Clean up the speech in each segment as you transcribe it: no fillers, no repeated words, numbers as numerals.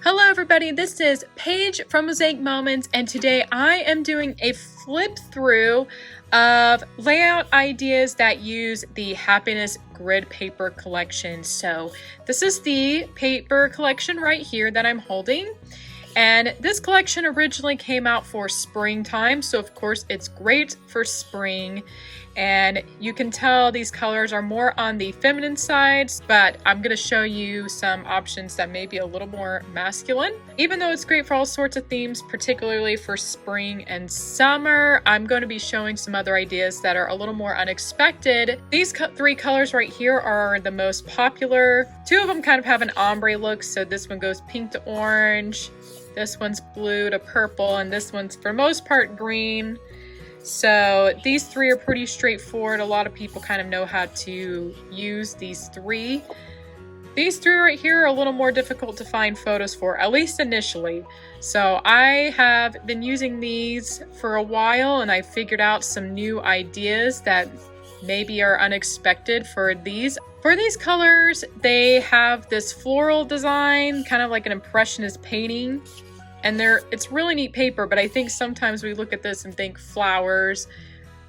Hello everybody, this is Paige from Mosaic Moments, and today I am doing a flip through of layout ideas that use the Happiness Grid Paper Collection. So this is the paper collection right here that I'm holding. And this collection originally came out for springtime, so of course it's great for spring. And you can tell these colors are more on the feminine side, but I'm going to show you some options that may be a little more masculine. Even though it's great for all sorts of themes, particularly for spring and summer, I'm going to be showing some other ideas that are a little more unexpected. These three colors right here are the most popular. Two of them kind of have an ombre look, so this one goes pink to orange, this one's blue to purple, and this one's for the most part green. So these three are pretty straightforward. A lot of people kind of know how to use these three. These three right here are a little more difficult to find photos for, at least initially. So I have been using these for a while, and I figured out some new ideas that maybe are unexpected for these. For these colors, they have this floral design, kind of like an impressionist painting. And it's really neat paper, but I think sometimes we look at this and think flowers,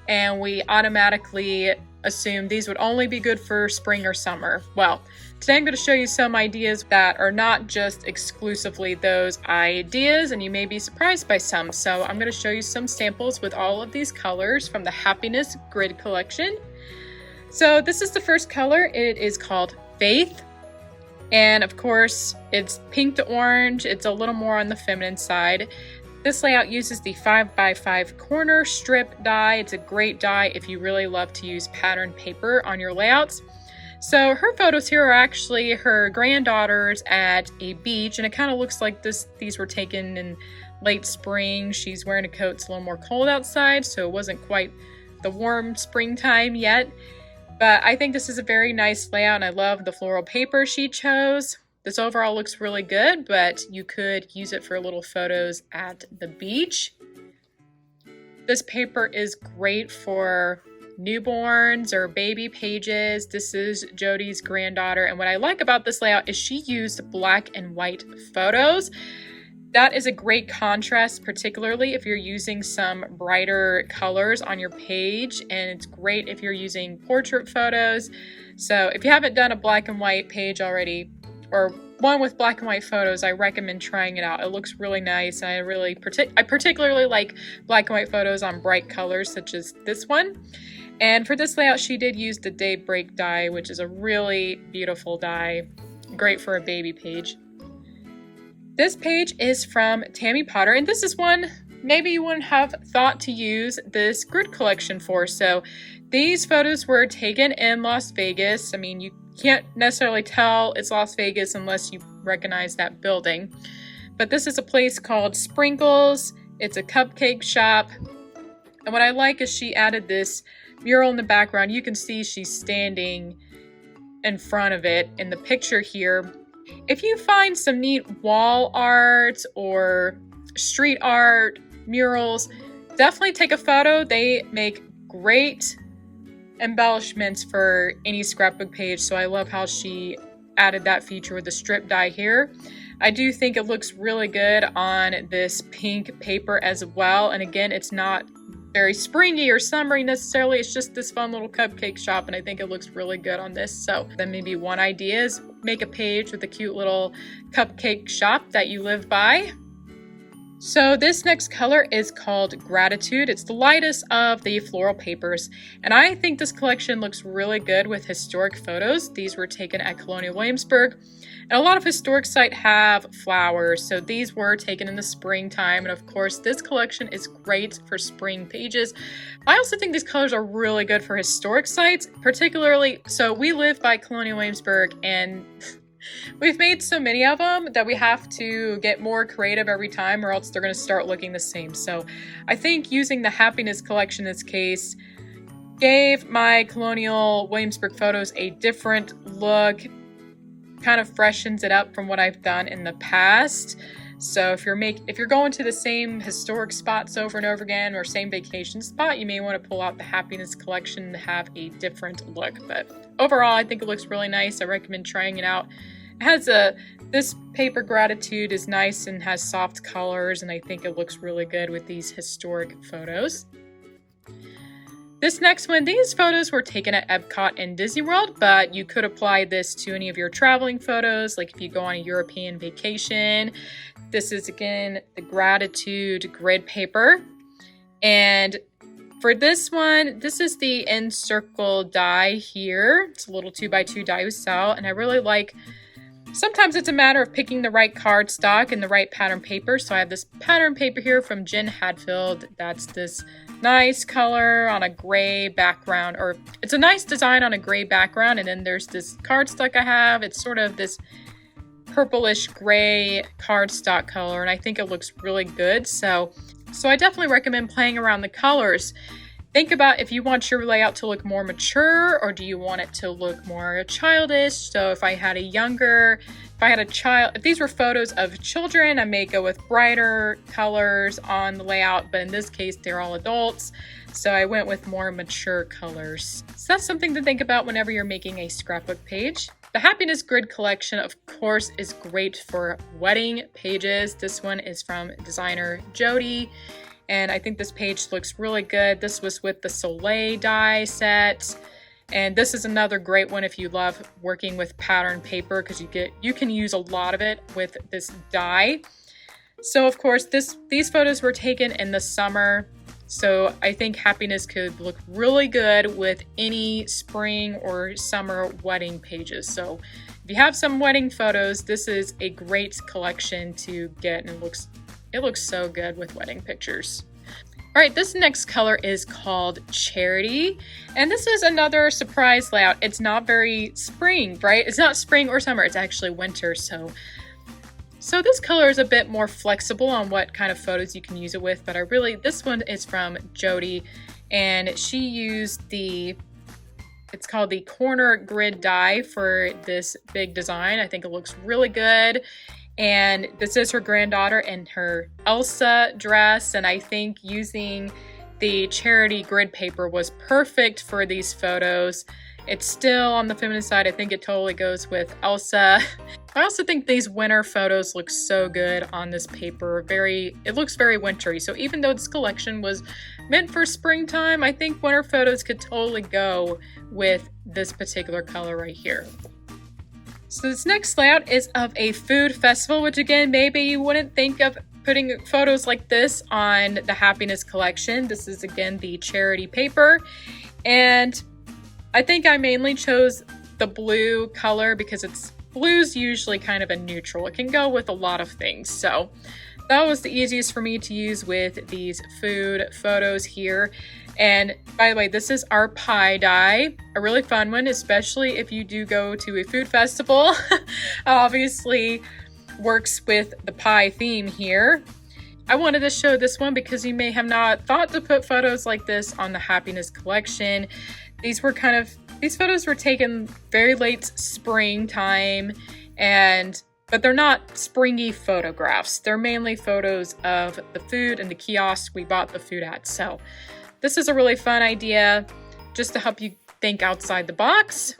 and we automatically assume these would only be good for spring or summer. Well, today I'm going to show you some ideas that are not just exclusively those ideas, and you may be surprised by some. So I'm going to show you some samples with all of these colors from the Happiness Grid Collection. So this is the first color. It is called Faith. And of course, it's pink to orange. It's a little more on the feminine side. This layout uses the 5x5 corner strip die. It's a great die if you really love to use patterned paper on your layouts. So her photos here are actually her granddaughters at a beach, and it kind of looks like these were taken in late spring. She's wearing a coat. It's a little more cold outside, so it wasn't quite the warm springtime yet. But I think this is a very nice layout, and I love the floral paper she chose. This overall looks really good, but you could use it for little photos at the beach. This paper is great for newborns or baby pages. This is Jody's granddaughter, and what I like about this layout is she used black and white photos. That is a great contrast, particularly if you're using some brighter colors on your page, and it's great if you're using portrait photos. So if you haven't done a black and white page already, or one with black and white photos, I recommend trying it out. It looks really nice, and I particularly like black and white photos on bright colors such as this one. And for this layout, she did use the Daybreak Die, which is a really beautiful die, great for a baby page. This page is from Tammy Potter, and this is one maybe you wouldn't have thought to use this grid collection for. So these photos were taken in Las Vegas. I mean, you can't necessarily tell it's Las Vegas unless you recognize that building. But this is a place called Sprinkles. It's a cupcake shop. And what I like is she added this mural in the background. You can see she's standing in front of it in the picture here. If you find some neat wall art or street art, murals, definitely take a photo. They make great embellishments for any scrapbook page, so I love how she added that feature with the strip die here. I do think it looks really good on this pink paper as well, and again, it's not very springy or summery necessarily. It's just this fun little cupcake shop, and I think it looks really good on this. So then maybe one idea is make a page with a cute little cupcake shop that you live by. So this next color is called Gratitude. It's the lightest of the floral papers, and I think this collection looks really good with historic photos. These were taken at Colonial Williamsburg, and a lot of historic sites have flowers, so these were taken in the springtime, and of course this collection is great for spring pages. I also think these colors are really good for historic sites, particularly, so we live by Colonial Williamsburg, and we've made so many of them that we have to get more creative every time, or else they're going to start looking the same. So I think using the Happiness Collection in this case gave my Colonial Williamsburg photos a different look, kind of freshens it up from what I've done in the past. So if you're going to the same historic spots over and over again, or same vacation spot, you may want to pull out the Happiness Collection to have a different look. But overall, I think it looks really nice. I recommend trying it out It has this paper Gratitude is nice and has soft colors, and I think it looks really good with these historic photos. This next one, these photos were taken at Epcot and Disney World, but you could apply this to any of your traveling photos, like if you go on a European vacation. This is, again, the Gratitude grid paper. And for this one, this is the Encircle die here. It's a little 2x2 die style, and I really like, sometimes it's a matter of picking the right cardstock and the right pattern paper. So I have this pattern paper here from Jen Hadfield. That's this nice color on a gray background, or it's a nice design on a gray background. And then there's this cardstock I have. It's sort of this purplish gray cardstock color, and I think it looks really good. So I definitely recommend playing around the colors. Think about if you want your layout to look more mature, or do you want it to look more childish. So if I had a child, if these were photos of children, I may go with brighter colors on the layout, but in this case, they're all adults. So I went with more mature colors. So that's something to think about whenever you're making a scrapbook page. The Happiness Grid collection, of course, is great for wedding pages. This one is from designer Jody, and I think this page looks really good. This was with the Soleil die set, and this is another great one if you love working with pattern paper, because you can use a lot of it with this die. So of course, these photos were taken in the summer. So I think Happiness could look really good with any spring or summer wedding pages. So if you have some wedding photos, this is a great collection to get, and it looks so good with wedding pictures. All right, this next color is called Charity, and this is another surprise layout. It's not very spring, right? It's not spring or summer, it's actually winter. So this color is a bit more flexible on what kind of photos you can use it with, but this one is from Jody, and she used it's called the corner grid die for this big design. I think it looks really good. And this is her granddaughter in her Elsa dress, and I think using the Charity grid paper was perfect for these photos. It's still on the feminine side. I think it totally goes with Elsa. I also think these winter photos look so good on this paper. It looks very wintry. So even though this collection was meant for springtime, I think winter photos could totally go with this particular color right here. So this next layout is of a food festival, which again, maybe you wouldn't think of putting photos like this on the Happiness collection. This is again the Charity paper, and I think I mainly chose the blue color because blue's usually kind of a neutral. It can go with a lot of things. So that was the easiest for me to use with these food photos here. And by the way, this is our pie die, a really fun one, especially if you do go to a food festival. Obviously works with the pie theme here. I wanted to show this one because you may have not thought to put photos like this on the Happiness collection. These photos were taken very late springtime, but they're not springy photographs. They're mainly photos of the food and the kiosk we bought the food at. So this is a really fun idea just to help you think outside the box.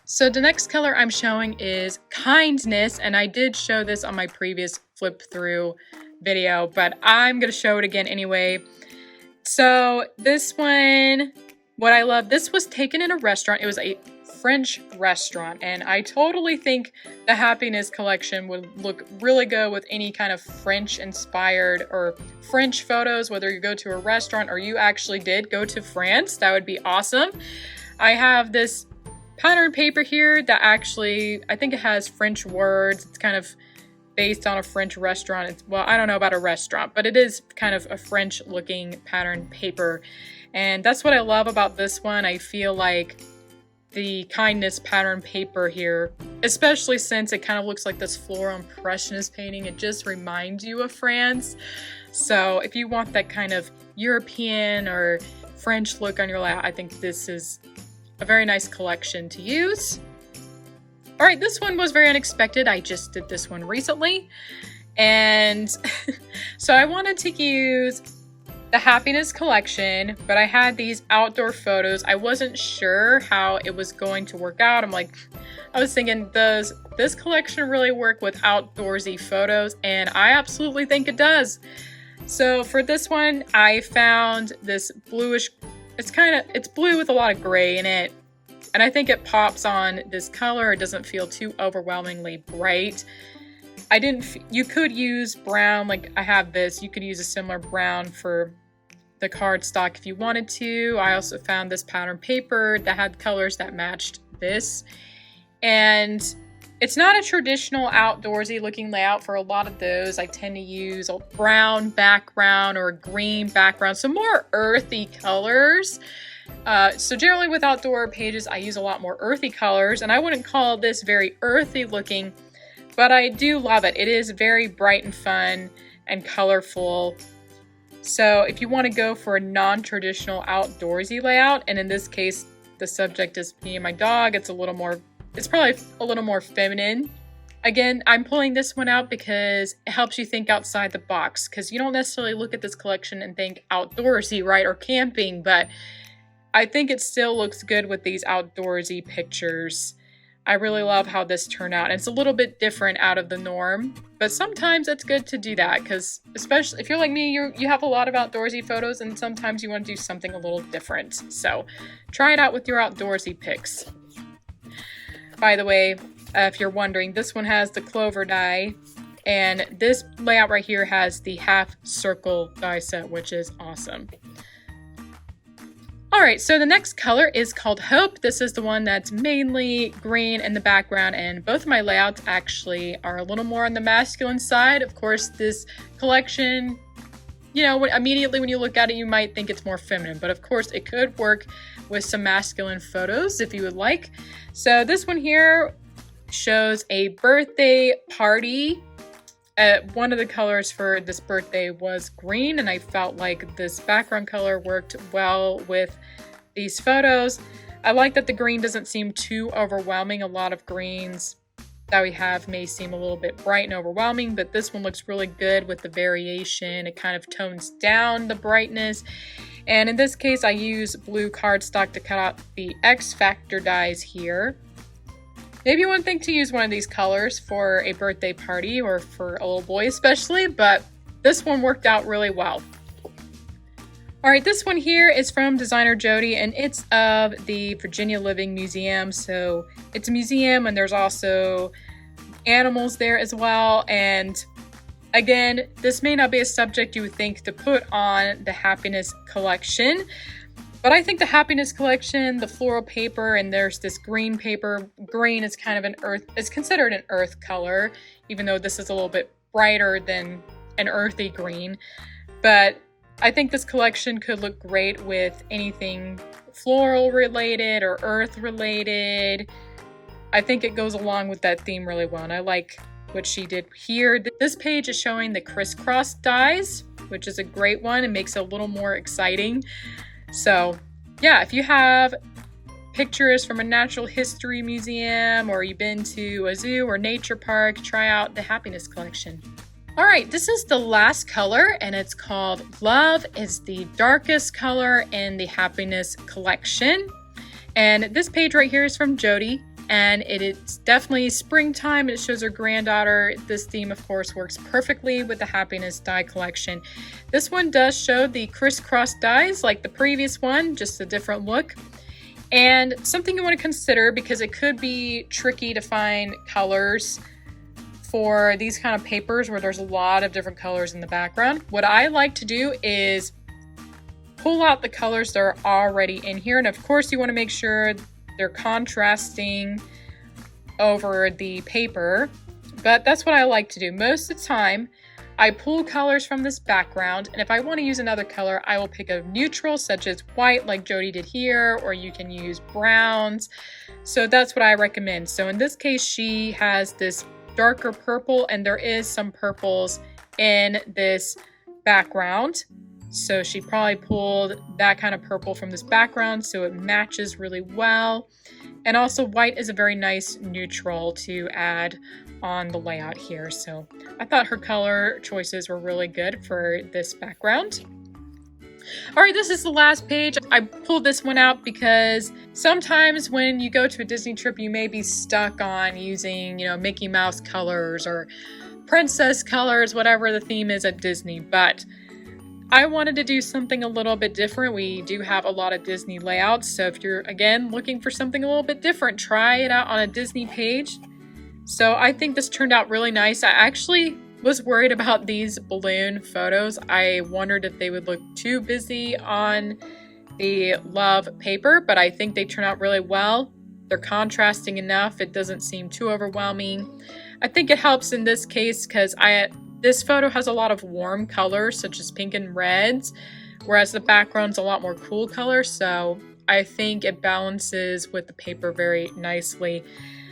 So the next color I'm showing is Kindness, and I did show this on my previous flip through video, but I'm going to show it again anyway. So this one, what I love, this was taken in a restaurant. It was a French restaurant, and I totally think the Happiness collection would look really good with any kind of French inspired or French photos, whether you go to a restaurant or you actually did go to France. That would be awesome. I have this pattern paper here that actually, I think it has French words. It's kind of based on a French restaurant. Well, I don't know about a restaurant, but it is kind of a French looking pattern paper. And that's what I love about this one. I feel like the Kindness pattern paper here, especially since it kind of looks like this floral impressionist painting, it just reminds you of France. So if you want that kind of European or French look on your layout, I think this is a very nice collection to use. All right, this one was very unexpected. I just did this one recently. And so I wanted to use the Happiness Collection, but I had these outdoor photos. I wasn't sure how it was going to work out. I was thinking, does this collection really work with outdoorsy photos? And I absolutely think it does. So for this one, I found this bluish, it's blue with a lot of gray in it. And I think it pops on this color. It doesn't feel too overwhelmingly bright. You could use brown, like I have this. You could use a similar brown for the cardstock if you wanted to. I also found this pattern paper that had colors that matched this. And it's not a traditional outdoorsy looking layout. For a lot of those, I tend to use a brown background or a green background, so more earthy colors. So generally with outdoor pages, I use a lot more earthy colors, and I wouldn't call this very earthy looking, but I do love it. It is very bright and fun and colorful. So if you want to go for a non-traditional outdoorsy layout, and in this case, the subject is me and my dog, it's probably a little more feminine. Again, I'm pulling this one out because it helps you think outside the box, because you don't necessarily look at this collection and think outdoorsy, right, or camping, but I think it still looks good with these outdoorsy pictures. I really love how this turned out. And it's a little bit different out of the norm, but sometimes it's good to do that, because especially if you're like me, you have a lot of outdoorsy photos, and sometimes you want to do something a little different. So try it out with your outdoorsy pics. By the way, if you're wondering, this one has the clover die, and this layout right here has the half circle die set, which is awesome. All right, so the next color is called Hope. This is the one that's mainly green in the background, and both of my layouts actually are a little more on the masculine side. Of course, this collection, immediately when you look at it, you might think it's more feminine, but of course it could work with some masculine photos if you would like. So this one here shows a birthday party. One of the colors for this birthday was green, and I felt like this background color worked well with these photos. I like that the green doesn't seem too overwhelming. A lot of greens that we have may seem a little bit bright and overwhelming, but this one looks really good with the variation. It kind of tones down the brightness. And in this case, I use blue cardstock to cut out the X Factor dies here. Maybe you wouldn't think to use one of these colors for a birthday party or for a little boy especially, but this one worked out really well. All right, this one here is from designer Jody, and it's of the Virginia Living Museum. So it's a museum, and there's also animals there as well. And again, this may not be a subject you would think to put on the Happiness Collection, but I think the Happiness Collection, the floral paper, and there's this green paper. Green is kind of it's considered an earth color, even though this is a little bit brighter than an earthy green. But I think this collection could look great with anything floral related or earth related. I think it goes along with that theme really well, and I like what she did here. This page is showing the crisscross dies, which is a great one. It makes it a little more exciting. So yeah, if you have pictures from a natural history museum, or you've been to a zoo or nature park, try out the Happiness Collection. All right, this is the last color, and it's called Love. It's the darkest color in the Happiness Collection. And this page right here is from Jody, and it is definitely springtime. It shows her granddaughter. This theme, of course, works perfectly with the Happiness Die collection. This one does show the crisscross dies like the previous one, just a different look. And something you want to consider, because it could be tricky to find colors for these kind of papers where there's a lot of different colors in the background. What I like to do is pull out the colors that are already in here. And of course, you want to make sure they're contrasting over the paper, but that's what I like to do. Most of the time, I pull colors from this background, and if I want to use another color, I will pick a neutral, such as white, like Jody did here, or you can use browns. So that's what I recommend. So in this case, she has this darker purple, and there is some purples in this background. So she probably pulled that kind of purple from this background, so it matches really well. And also white is a very nice neutral to add on the layout here. So I thought her color choices were really good for this background. All right, this is the last page. I pulled this one out because sometimes when you go to a Disney trip, you may be stuck on using, Mickey Mouse colors or princess colors, whatever the theme is at Disney. But I wanted to do something a little bit different. We do have a lot of Disney layouts. So if you're, again, looking for something a little bit different, try it out on a Disney page. So I think this turned out really nice. I actually was worried about these balloon photos. I wondered if they would look too busy on the love paper, but I think they turn out really well. They're contrasting enough. It doesn't seem too overwhelming. I think it helps in this case because this photo has a lot of warm colors such as pink and reds, whereas the background's a lot more cool colors. So I think it balances with the paper very nicely.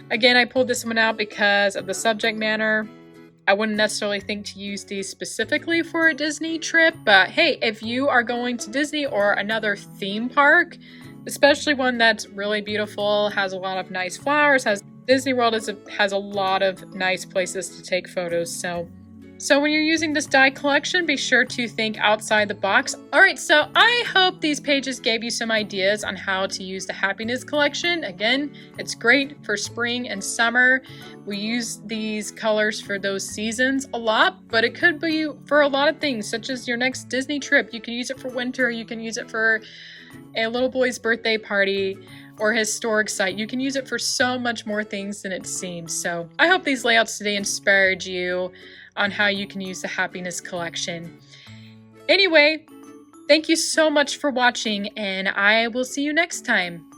Again, I pulled this one out because of the subject matter. I wouldn't necessarily think to use these specifically for a Disney trip, but hey, if you are going to Disney or another theme park, especially one that's really beautiful, has a lot of nice flowers, Disney World has a lot of nice places to take photos. So when you're using this die collection, be sure to think outside the box. All right, so I hope these pages gave you some ideas on how to use the happiness collection. Again, it's great for spring and summer. We use these colors for those seasons a lot, but it could be for a lot of things, such as your next Disney trip. You can use it for winter. You can use it for a little boy's birthday party or historic site. You can use it for so much more things than it seems. So I hope these layouts today inspired you on how you can use the happiness collection. Anyway, thank you so much for watching, and I will see you next time.